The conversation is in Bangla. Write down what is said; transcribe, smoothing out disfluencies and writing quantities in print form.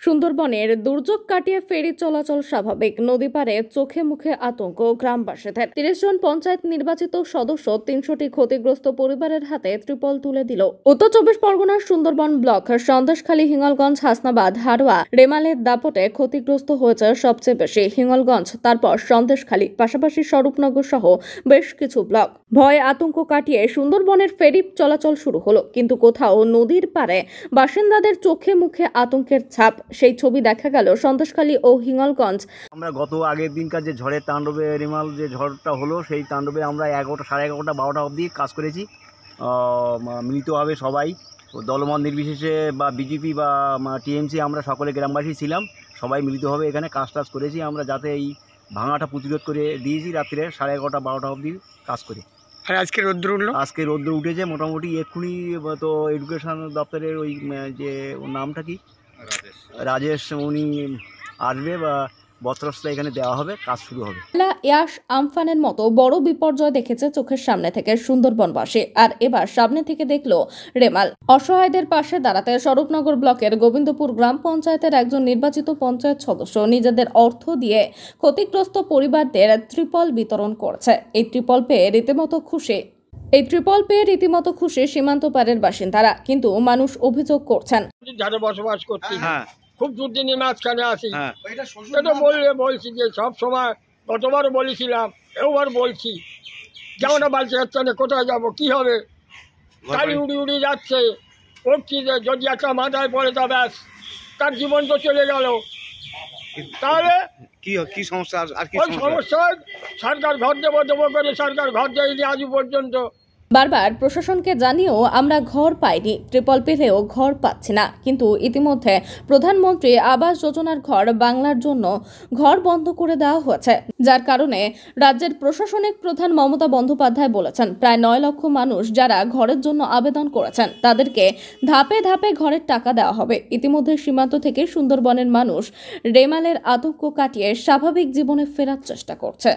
সুন্দরবনের দুর্যোগ কাটিয়ে ফেরি চলাচল স্বাভাবিক। নদী পারে চোখে মুখে আতঙ্ক গ্রামবাসীদের। 30 জন পঞ্চায়েত নির্বাচিত সদস্য 300টি ক্ষতিগ্রস্ত পরিবারের হাতে ত্রিপল তুলে দিল। উত্তর 24 পরগনার সুন্দরবন ব্লক সন্দেশখালী, হিঙ্গলগঞ্জ, হাসনাবাদ, হাড়োয়া, রেমালের দাপটে ক্ষতিগ্রস্ত হয়েছে সবচেয়ে বেশি হিঙ্গলগঞ্জ, তারপর সন্দেশখালী, পাশাপাশি স্বরূপনগর সহ বেশ কিছু ব্লক। ভয় আতঙ্ক কাটিয়ে সুন্দরবনের ফেরি চলাচল শুরু হলো, কিন্তু কোথাও নদীর পারে বাসিন্দাদের চোখে মুখে আতঙ্কের ছাপ। সেই ছবি দেখা গেল সন্দেশখালী ও হিঙ্গলগঞ্জ। আমরা গত আগের দিনকার যে ঝড়ের তাণ্ডবে, রেমাল যে ঝড়টা হলো, সেই তাণ্ডবে আমরা 11টা, সাড়ে 11টা, 12টা অবধি কাজ করেছি মিলিতভাবে সবাই, দলমত নির্বিশেষে বা বিজেপি বা টিএমসি, আমরা সকলে গ্রামবাসী ছিলাম, সবাই মিলিতভাবে এখানে কাজ করেছি আমরা, যাতে এই ভাঙাটা প্রতিরোধ করে দিয়েছি। রাত্রে 11:30, 12টা অবধি কাজ করে। আর আজকে রৌদ্র উঠলো? আজকে রৌদ্র উঠেছে মোটামুটি। এক্ষুনি তো এডুকেশন দপ্তরের ওই যে নামটা কি, রাজেশ, উনি আসবে বা বস্ত্রস্ত্র এখানে দেওয়া হবে, কাজ শুরু হবে। ইয়াস আমফানের মতো বড় বিপর্যয় দেখেছে চোখের সামনে থেকে সুন্দরবনবাসী, আর এবার সামনে থেকে দেখলো রেমাল। অসহায়দের পাশে দাঁড়াতে স্বরূপনগর ব্লকের গোবিন্দপুর গ্রাম পঞ্চায়েতের একজন নির্বাচিত পঞ্চায়েত সদস্য নিজেদের অর্থ দিয়ে ক্ষতিগ্রস্ত পরিবারদের ত্রিপল বিতরণ করেছে। এই ত্রিপল পেয়ে রীতিমতো খুশি সীমান্ত পারের বাসিন্দারা, কিন্তু মানুষ অভিযোগ করছেন যারা বসবাস করছি, খুব দুর্দিনে মাঝখানে আসি। বলছি যে সব সময়, গতবারও বলেছিলাম, এবার বলছি যে আমরা বালতি যাচ্ছে না, কোথায় যাবো, কি হবে, গাড়ি উড়ি যাচ্ছে, উঠছি যে যদি একটা মাথায় পড়ে তা ব্যাস, তার জীবন তো চলে গেল। তাহলে কি সমস্যা? আর কি সমস্যা? সরকার ঘর দেবো করে সরকার ঘর দেয়নি আজ পর্যন্ত। বারবার প্রশাসনকে জানিয়েও আমরা ঘর পাইনি, ত্রিপল পেলেও ঘর পাচ্ছি না। কিন্তু ইতিমধ্যে প্রধানমন্ত্রী আবাস যোজনার ঘর বাংলার জন্য ঘর বন্ধ করে দেওয়া হয়েছে, যার কারণে রাজ্যের প্রশাসনিক প্রধান মমতা বন্দ্যোপাধ্যায় বলেছেন প্রায় 9 লক্ষ মানুষ যারা ঘরের জন্য আবেদন করেছেন তাদেরকে ধাপে ধাপে ঘরের টাকা দেওয়া হবে। ইতিমধ্যে সীমান্ত থেকে সুন্দরবনের মানুষ রেমালের আতঙ্ক কাটিয়ে স্বাভাবিক জীবনে ফেরার চেষ্টা করছে।